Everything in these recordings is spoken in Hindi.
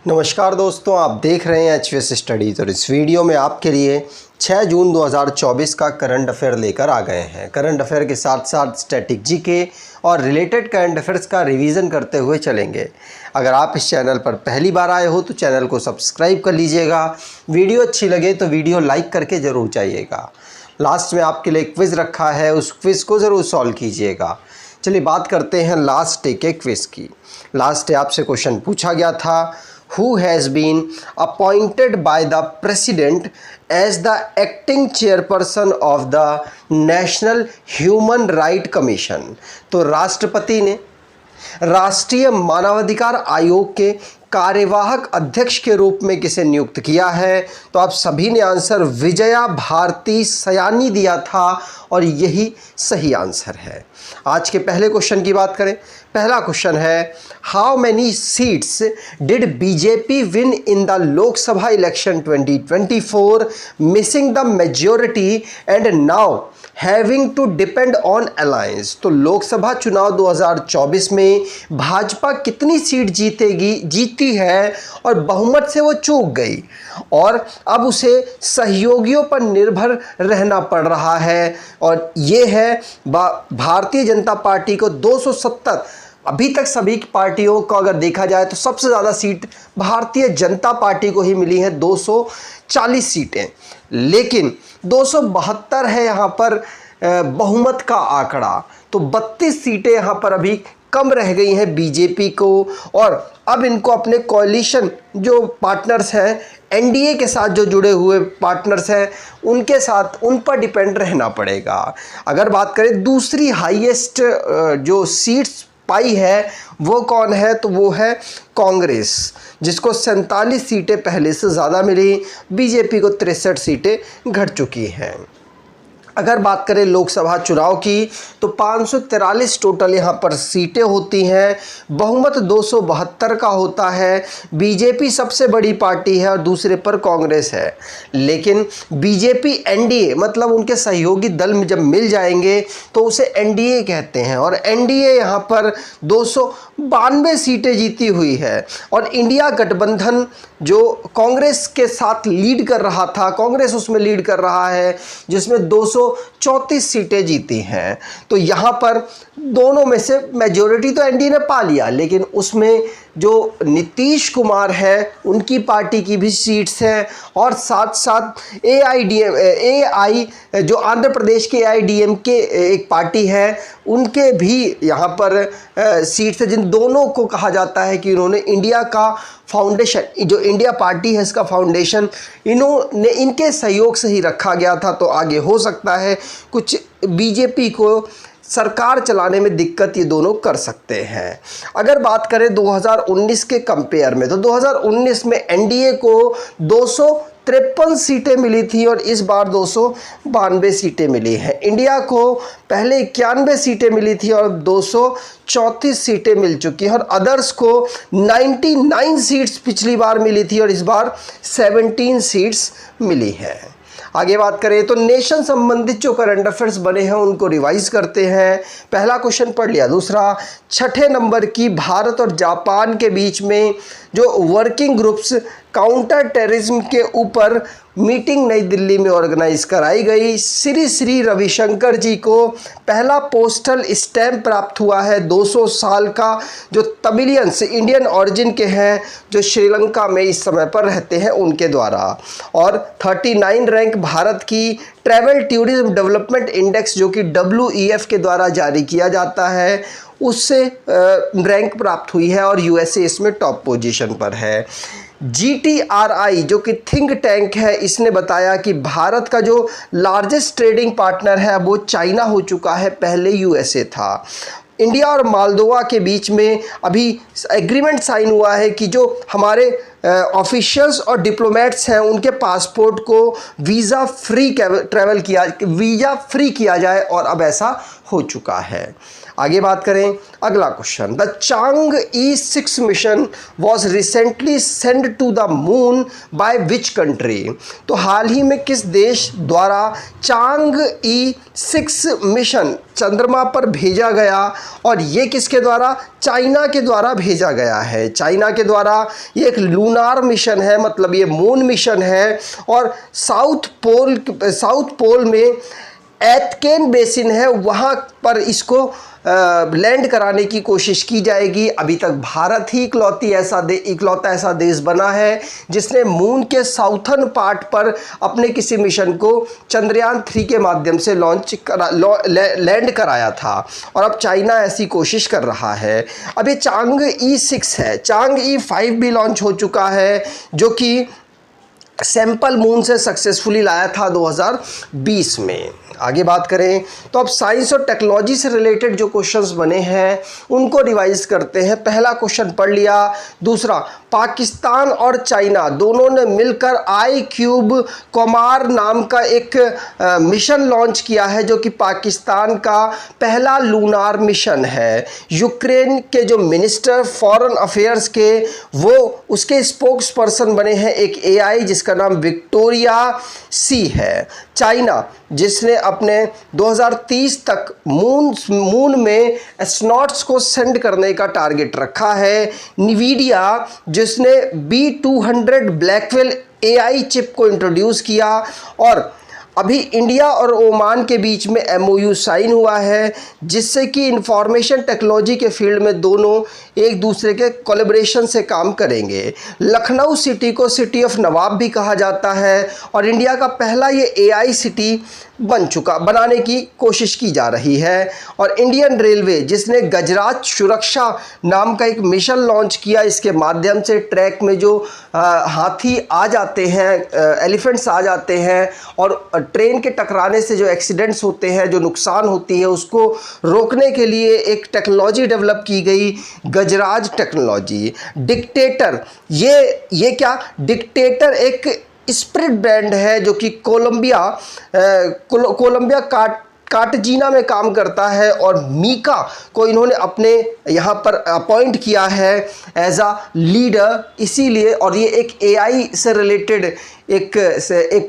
नमस्कार दोस्तों, आप देख रहे हैं HVS स्टडीज़ और इस वीडियो में आपके लिए 6 जून 2024 का करंट अफेयर लेकर आ गए हैं। करंट अफेयर के साथ साथ स्टैटिक के और रिलेटेड करंट अफेयर्स का रिवीजन करते हुए चलेंगे। अगर आप इस चैनल पर पहली बार आए हो तो चैनल को सब्सक्राइब कर लीजिएगा। वीडियो अच्छी लगे तो वीडियो लाइक करके ज़रूर जाइएगा। लास्ट में आपके लिए क्विज़ रखा है, उस क्विज़ को ज़रूर सॉल्व कीजिएगा। चलिए बात करते हैं लास्ट डे के क्विज़ की। लास्ट डे आपसे क्वेश्चन पूछा गया था, who has been appointed by the president as the acting chairperson of the National Human Rights Commission। तो राष्ट्रपति ने राष्ट्रीय मानवाधिकार आयोग के कार्यवाहक अध्यक्ष के रूप में किसे नियुक्त किया है? तो आप सभी ने आंसर विजया भारती सयानी दिया था और यही सही आंसर है। आज के पहले क्वेश्चन की बात करें। पहला क्वेश्चन है, how many seats did BJP win in the Lok Sabha election 2024 missing the majority and now having to depend on alliance. तो लोकसभा चुनाव 2024 में भाजपा कितनी सीट जीती है और बहुमत से वो चूक गई और अब उसे सहयोगियों पर निर्भर रहना पड़ रहा है और ये है भारतीय जनता पार्टी को 270। अभी तक सभी पार्टियों को अगर देखा जाए तो सबसे ज़्यादा सीट भारतीय जनता पार्टी को ही मिली है, 240 सीटें, लेकिन 272 है यहाँ पर बहुमत का आंकड़ा। तो 32 सीटें यहाँ पर अभी कम रह गई हैं बीजेपी को और अब इनको अपने कोalition जो पार्टनर्स हैं, एनडीए के साथ जो जुड़े हुए पार्टनर्स हैं, उनके साथ उन पर डिपेंड रहना पड़ेगा। अगर बात करें दूसरी हाईएस्ट जो सीट्स पाई है वो कौन है, तो वो है कांग्रेस, जिसको 47 सीटें पहले से ज़्यादा मिली। बीजेपी को 63 सीटें घट चुकी हैं। अगर बात करें लोकसभा चुनाव की तो 543 टोटल यहाँ पर सीटें होती हैं, बहुमत 272 का होता है। बीजेपी सबसे बड़ी पार्टी है और दूसरे पर कांग्रेस है, लेकिन बीजेपी एनडीए मतलब उनके सहयोगी दल में जब मिल जाएंगे तो उसे एनडीए कहते हैं और एनडीए यहाँ पर 292 सीटें जीती हुई है। और इंडिया गठबंधन जो कांग्रेस के साथ लीड कर रहा था, कांग्रेस उसमें लीड कर रहा है, जिसमें 234 सीटें जीती हैं। तो यहाँ पर दोनों में से मेजॉरिटी तो एनडीए ने पा लिया, लेकिन उसमें जो नीतीश कुमार है उनकी पार्टी की भी सीट्स हैं और साथ साथ एआई जो आंध्र प्रदेश के एआईडीएम के एक पार्टी है, उनके भी यहाँ पर सीट्स हैं, जिन दोनों को कहा जाता है कि इन्होंने इंडिया का फाउंडेशन, जो इंडिया पार्टी है इसका फाउंडेशन इन्होंने इनके सहयोग से ही रखा गया था। तो आगे हो सकता है कुछ बीजेपी को सरकार चलाने में दिक्कत ये दोनों कर सकते हैं। अगर बात करें 2019 के कंपेयर में तो 2019 में एनडीए को 253 सीटें मिली थी और इस बार 292 सीटें मिली हैं। इंडिया को पहले 91 सीटें मिली थी और 234 सीटें मिल चुकी हैं और अदर्स को 99 सीट्स पिछली बार मिली थी और इस बार 17 सीट्स मिली हैं। आगे बात करें तो नेशन संबंधित जो करंट अफेयर्स बने हैं उनको रिवाइज करते हैं। पहला क्वेश्चन पढ़ लिया। दूसरा, 6ठे नंबर की भारत और जापान के बीच में जो वर्किंग ग्रुप्स काउंटर टेररिज्म के ऊपर मीटिंग नई दिल्ली में ऑर्गेनाइज कराई गई। श्री श्री रविशंकर जी को पहला पोस्टल स्टैम्प प्राप्त हुआ है 200 साल का, जो तमिलियंस इंडियन ऑरिजिन के हैं जो श्रीलंका में इस समय पर रहते हैं उनके द्वारा। और 39 रैंक भारत की ट्रैवल टूरिज्म डेवलपमेंट इंडेक्स जो कि WEF के द्वारा जारी किया जाता है उससे रैंक प्राप्त हुई है और यूएसए इसमें टॉप पोजीशन पर है। GTRI जो कि थिंक टैंक है, इसने बताया कि भारत का जो लार्जेस्ट ट्रेडिंग पार्टनर है वो चाइना हो चुका है, पहले यूएसए था। इंडिया और मालदोवा के बीच में अभी एग्रीमेंट साइन हुआ है कि जो हमारे ऑफिशियल्स और डिप्लोमेट्स हैं उनके पासपोर्ट को वीज़ा फ्री किया जाए और अब ऐसा हो चुका है। आगे बात करें, अगला question, the Chang'e E6 mission was recently send to the moon by which country. तो हाल ही में किस देश द्वारा चांग E6 मिशन चंद्रमा पर भेजा गया, और ये किसके द्वारा, चाइना के द्वारा भेजा गया है। चाइना के द्वारा ये एक लूनार मिशन है, मतलब ये मून मिशन है, और साउथ पोल में एथकेन बेसिन है, वहाँ पर इसको लैंड कराने की कोशिश की जाएगी। अभी तक भारत ही इकलौता ऐसा देश बना है जिसने मून के साउथर्न पार्ट पर अपने किसी मिशन को चंद्रयान 3 के माध्यम से लैंड कराया था, और अब चाइना ऐसी कोशिश कर रहा है। अब ये चांग E6 है, चांग E5 भी लॉन्च हो चुका है, जो कि सैंपल मून से सक्सेसफुली लाया था 2020 में। आगे बात करें तो अब साइंस और टेक्नोलॉजी से रिलेटेड जो क्वेश्चंस बने हैं उनको रिवाइज करते हैं। पहला क्वेश्चन पढ़ लिया। दूसरा, पाकिस्तान और चाइना दोनों ने मिलकर iCube कोमार नाम का एक मिशन लॉन्च किया है, जो कि पाकिस्तान का पहला लूनार मिशन है। यूक्रेन के जो मिनिस्टर फॉरेन अफेयर्स के, वो उसके स्पोक्स पर्सन बने हैं एक AI जिसका नाम विक्टोरिया सी है। चाइना जिसने अपने 2030 तक मून में एस्ट्रोनॉट्स को सेंड करने का टारगेट रखा है। निवीडिया जिसने B200 ब्लैकवेल AI चिप को इंट्रोड्यूस किया, और अभी इंडिया और ओमान के बीच में MOU साइन हुआ है, जिससे कि इंफॉर्मेशन टेक्नोलॉजी के फील्ड में दोनों एक दूसरे के कोलैबोरेशन से काम करेंगे। लखनऊ सिटी को सिटी ऑफ नवाब भी कहा जाता है, और इंडिया का पहला ये AI सिटी बनाने की कोशिश की जा रही है। और इंडियन रेलवे जिसने गजराज सुरक्षा नाम का एक मिशन लॉन्च किया, इसके माध्यम से ट्रैक में जो हाथी आ जाते हैं, एलिफेंट्स आ जाते हैं, और ट्रेन के टकराने से जो एक्सीडेंट्स होते हैं, जो नुकसान होती है, उसको रोकने के लिए एक टेक्नोलॉजी डेवलप की गई, गजराज टेक्नोलॉजी। डिक्टेटर, ये क्या, डिक्टेटर एक स्प्रिट ब्रांड है जो कि कोलंबिया कार्टजीना में काम करता है, और मीका को इन्होंने अपने यहाँ पर अपॉइंट किया है एज अ लीडर, इसीलिए। और ये एक AI से रिलेटेड एक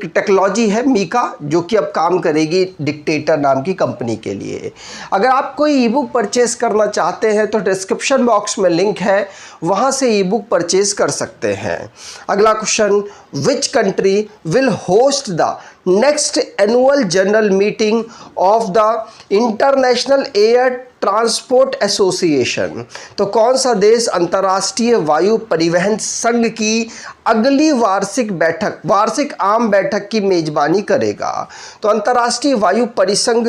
टेक्नोलॉजी है मीका, जो कि अब काम करेगी डिक्टेटर नाम की कंपनी के लिए। अगर आप कोई ईबुक परचेस करना चाहते हैं तो डिस्क्रिप्शन बॉक्स में लिंक है, वहाँ से ईबुक परचेस कर सकते हैं। अगला question, which country will host the next annual general meeting of the international air transport association. तो कौन सा देश अंतर्राष्ट्रीय वायु परिवहन संघ की अगली वार्षिक आम बैठक की मेजबानी करेगा। तो अंतर्राष्ट्रीय वायु परिसंघ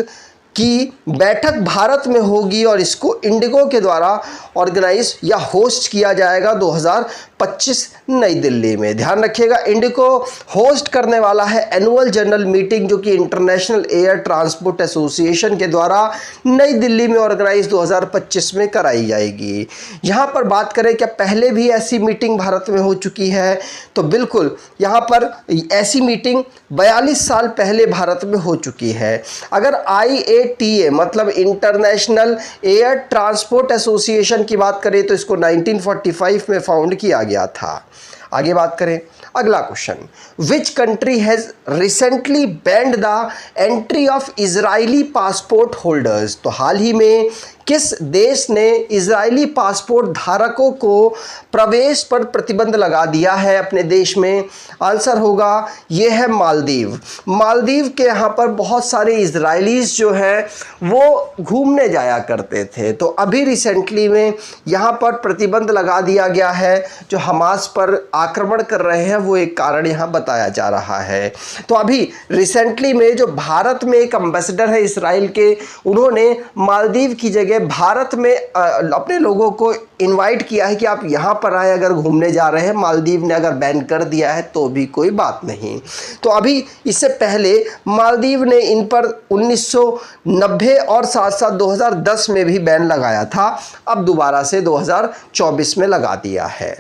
की बैठक भारत में होगी, और इसको इंडिगो के द्वारा ऑर्गेनाइज या होस्ट किया जाएगा 2025 नई दिल्ली में। ध्यान रखिएगा, इंडिगो होस्ट करने वाला है एनुअल जनरल मीटिंग, जो कि इंटरनेशनल एयर ट्रांसपोर्ट एसोसिएशन के द्वारा नई दिल्ली में ऑर्गेनाइज 2025 में कराई जाएगी। यहाँ पर बात करें क्या पहले भी ऐसी मीटिंग भारत में हो चुकी है, तो बिल्कुल यहाँ पर ऐसी मीटिंग 42 साल पहले भारत में हो चुकी है। अगर IATA मतलब इंटरनेशनल एयर ट्रांसपोर्ट एसोसिएशन की बात करें तो इसको 1945 में फाउंड किया गया था। आगे बात करें, अगला question, which country has recently band the entry of Israeli passport holders. तो हाल ही में किस देश ने इजरायली पासपोर्ट धारकों को प्रवेश पर प्रतिबंध लगा दिया है अपने देश में? आंसर होगा ये है मालदीव। मालदीव के यहाँ पर बहुत सारे इजरायलीज जो हैं वो घूमने जाया करते थे, तो अभी रिसेंटली में यहाँ पर प्रतिबंध लगा दिया गया है। जो हमास पर आक्रमण कर रहे हैं वो एक कारण यहाँ बताया जा रहा है। तो अभी रिसेंटली में जो भारत में एक एम्बेसडर है इसराइल के, उन्होंने मालदीव की जगह भारत में अपने लोगों को इनवाइट किया है कि आप यहाँ पर आए अगर घूमने जा रहे हैं। मालदीव ने अगर बैन कर दिया है तो भी कोई बात नहीं। तो अभी इससे पहले मालदीव ने इन पर 1990 और साथ साथ 2010 में भी बैन लगाया था, अब दोबारा से 2024 में लगा दिया है।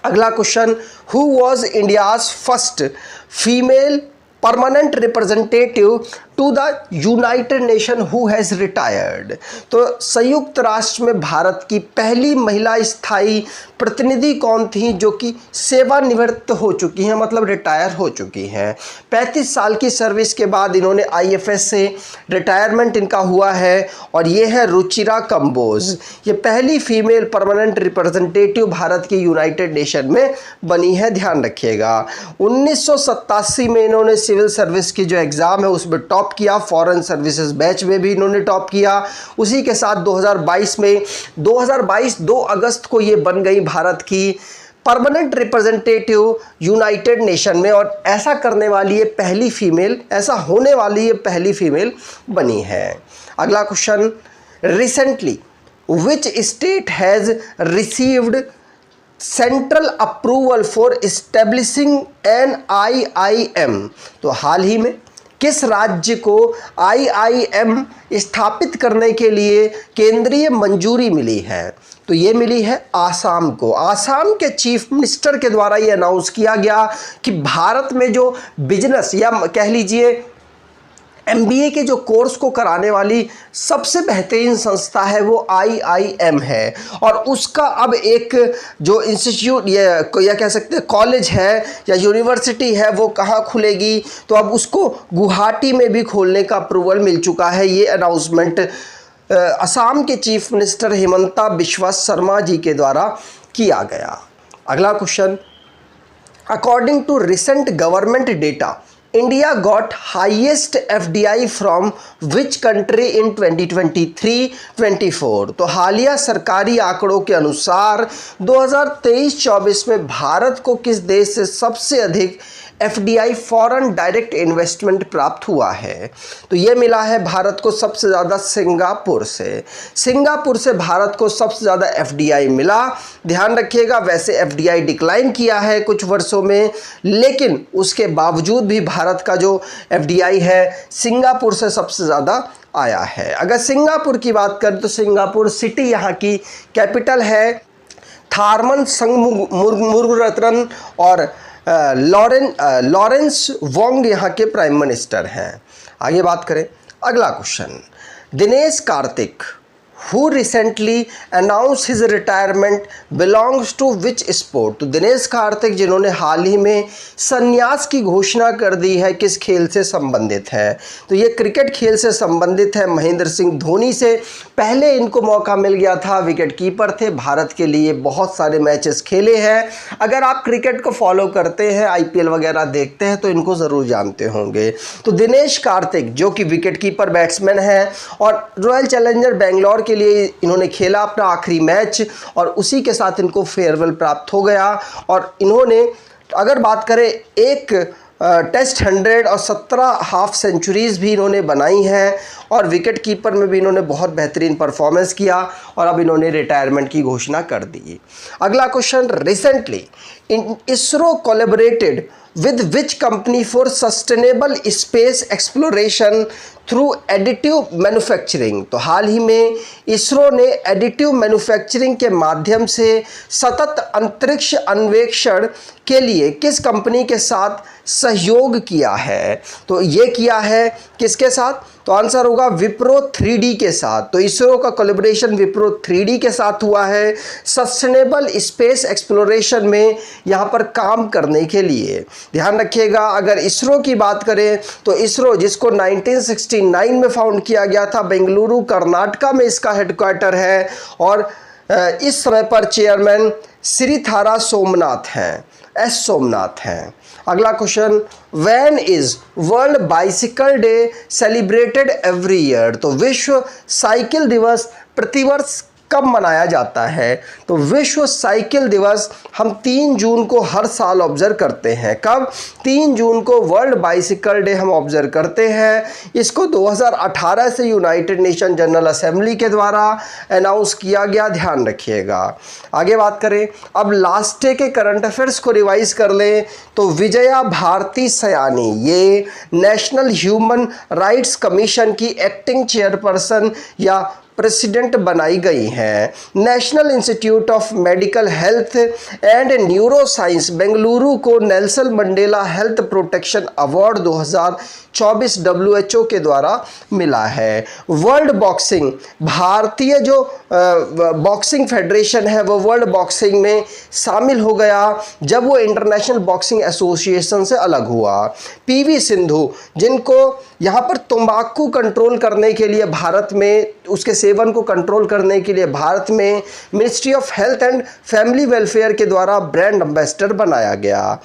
अगला question, who was India's first female permanent representative to the United Nation who has retired. तो संयुक्त राष्ट्र में भारत की पहली महिला स्थायी प्रतिनिधि कौन थी जो कि सेवानिवृत्त हो चुकी हैं, मतलब रिटायर हो चुकी हैं। 35 साल की सर्विस के बाद इन्होंने आईएफएस से रिटायरमेंट इनका हुआ है और ये है रुचिरा कंबोज। ये पहली फीमेल परमानेंट रिप्रेजेंटेटिव भारत के यूनाइटेड नेशन में बनी है, ध्यान रखिएगा। 1987 में इन्होंने सिविल सर्विस की जो एग्ज़ाम है उसमें टॉप किया, फॉरेन सर्विसेज बैच में भी इन्होंने टॉप किया। उसी के साथ 2022 2 अगस्त को ये बन गई भारत की परमानेंट रिप्रेजेंटेटिव यूनाइटेड नेशन में, और ऐसा करने वाली ये पहली फीमेल, ऐसा होने वाली ये पहली फीमेल बनी है। अगला question, recently which state has received central approval for establishing an IIM। तो हाल ही में किस राज्य को IIM स्थापित करने के लिए केंद्रीय मंजूरी मिली है? तो ये मिली है आसाम को। आसाम के चीफ मिनिस्टर के द्वारा ये अनाउंस किया गया कि भारत में जो बिजनेस या कह लीजिए MBA के जो कोर्स को कराने वाली सबसे बेहतरीन संस्था है वो IIM है, और उसका अब एक जो इंस्टीट्यूट या कह सकते हैं कॉलेज है या यूनिवर्सिटी है वो कहाँ खुलेगी, तो अब उसको गुवाहाटी में भी खोलने का अप्रूवल मिल चुका है। ये अनाउंसमेंट असम के चीफ मिनिस्टर हिमंता बिस्वा शर्मा जी के द्वारा किया गया। अगला question, according to recent government data India got highest FDI from which country in 2023-24। तो हालिया सरकारी आंकड़ों के अनुसार 2023-24 में भारत को किस देश से सबसे अधिक FDI फॉरेन डायरेक्ट इन्वेस्टमेंट प्राप्त हुआ है? तो ये मिला है भारत को सबसे ज़्यादा सिंगापुर से। सिंगापुर से भारत को सबसे ज़्यादा FDI मिला। ध्यान रखिएगा, वैसे FDI डिक्लाइन किया है कुछ वर्षों में, लेकिन उसके बावजूद भी भारत का जो FDI है सिंगापुर से सबसे ज़्यादा आया है। अगर सिंगापुर की बात करें तो सिंगापुर सिटी यहाँ की कैपिटल है। थारमन संगमुरगरत्न और लॉरेंस वोंग यहाँ के प्राइम मिनिस्टर हैं। आगे बात करें, अगला question, Dinesh Karthik who recently announced his retirement belongs to which sport? तो दिनेश कार्तिक जिन्होंने हाल ही में संन्यास की घोषणा कर दी है, किस खेल से संबंधित है? तो ये क्रिकेट खेल से संबंधित है। महेंद्र सिंह धोनी से पहले इनको मौका मिल गया था, विकेट कीपर थे, भारत के लिए बहुत सारे मैचेस खेले हैं। अगर आप क्रिकेट को फॉलो करते हैं, IPL वगैरह देखते हैं तो इनको ज़रूर जानते होंगे। तो दिनेश कार्तिक जो कि विकेट कीपर बैट्समैन हैं और रॉयल चैलेंजर बेंगलोर के लिए इन्होंने खेला अपना आखिरी मैच, और उसी के साथ इनको फेयरवेल प्राप्त हो गया। और इन्होंने अगर बात करें एक टेस्ट 100 और 17 हाफ सेंचुरीज़ भी इन्होंने बनाई हैं, और विकेट कीपर में भी इन्होंने बहुत बेहतरीन परफॉर्मेंस किया, और अब इन्होंने रिटायरमेंट की घोषणा कर दी। अगला question, recently ISRO collaborated with which company for sustainable space exploration through additive manufacturing? तो हाल ही में इसरो ने एडिटिव मैन्युफैक्चरिंग के माध्यम से सतत अंतरिक्ष अन्वेषण के लिए किस कंपनी के साथ सहयोग किया है? तो ये किया है किसके साथ? तो आंसर होगा विप्रो 3D के साथ। तो इसरो का कोलैबोरेशन विप्रो 3D के साथ हुआ है सस्टेनेबल स्पेस एक्सप्लोरेशन में यहाँ पर काम करने के लिए। ध्यान रखिएगा, अगर इसरो की बात करें तो इसरो जिसको 1969 में फाउंड किया गया था, बेंगलुरु कर्नाटका में इसका हेडक्वार्टर है, और इस समय पर चेयरमैन श्रीथारा सोमनाथ हैं, S सोमनाथ हैं। अगला question, when is world bicycle day celebrated every year? तो विश्व साइकिल दिवस प्रतिवर्ष कब मनाया जाता है? तो विश्व साइकिल दिवस हम 3 जून को हर साल ऑब्जर्व करते हैं। कब? 3 जून को वर्ल्ड बाइसिकल डे हम ऑब्जर्व करते हैं। इसको 2018 से यूनाइटेड नेशन जनरल असेंबली के द्वारा अनाउंस किया गया, ध्यान रखिएगा। आगे बात करें, अब लास्ट डे के करंट अफेयर्स को रिवाइज कर लें तो विजया भारती सयानी ये नेशनल ह्यूमन राइट्स कमीशन की एक्टिंग चेयरपर्सन या प्रेसिडेंट बनाई गई हैं। National Institute of Medical Health and Neuro Science Bengaluru को Nelson Mandela Health Protection Award 2024 WHO के द्वारा मिला है। वर्ल्ड बॉक्सिंग, भारतीय जो बॉक्सिंग फेडरेशन है वो वर्ल्ड बॉक्सिंग में शामिल हो गया जब वो इंटरनेशनल बॉक्सिंग एसोसिएशन से अलग हुआ। PV सिंधु, जिनको यहाँ पर तंबाकू कंट्रोल करने के लिए भारत में, उसके सेवन को कंट्रोल करने के लिए भारत में ministry of health and family welfare के द्वारा ब्रांड एम्बेसडर बनाया गया।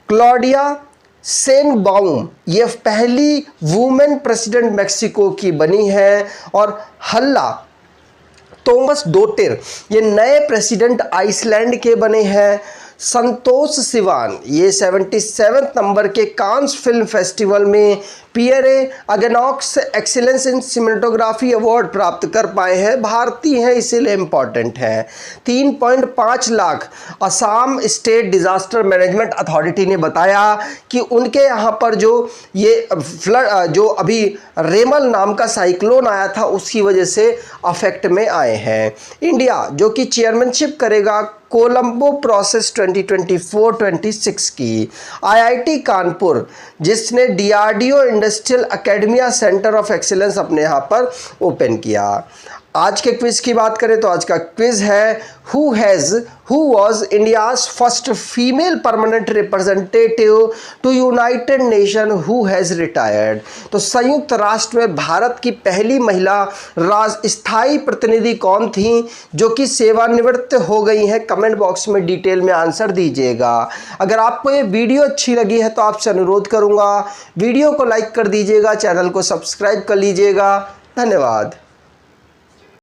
क्लॉडिया शेनबाउम, ये पहली वुमेन प्रेसिडेंट मेक्सिको की बनी है। और हल्ला थॉमस डोटेर, ये नए प्रेसिडेंट आइसलैंड के बने हैं। संतोष सिवान, ये 77 नंबर के कांस फिल्म फेस्टिवल में Pierre Angenieux excellence in cinematography award प्राप्त कर पाए हैं। भारतीय हैं इसीलिए इम्पॉर्टेंट है। 3.5 lakh Assam state disaster management authority ने बताया कि उनके यहाँ पर जो ये फ्लड, जो अभी रेमल नाम का साइक्लोन आया था, उसकी वजह से अफेक्ट में आए हैं। इंडिया जो कि चेयरमैनशिप करेगा कोलंबो प्रोसेस 2024-26 की। IIT कानपुर, जिसने DRDO industrial academia centre of excellence अपने यहाँ पर ओपन किया। आज के क्विज की बात करें तो आज का क्विज है who was India's first female permanent representative to United Nation who has retired. तो संयुक्त राष्ट्र में भारत की पहली महिला स्थायी प्रतिनिधि कौन थी जो कि सेवानिवृत्त हो गई हैं? कमेंट बॉक्स में डिटेल में आंसर दीजिएगा। अगर आपको ये वीडियो अच्छी लगी है तो आपसे अनुरोध करूँगा वीडियो को लाइक कर दीजिएगा, चैनल को सब्सक्राइब कर लीजिएगा। धन्यवाद।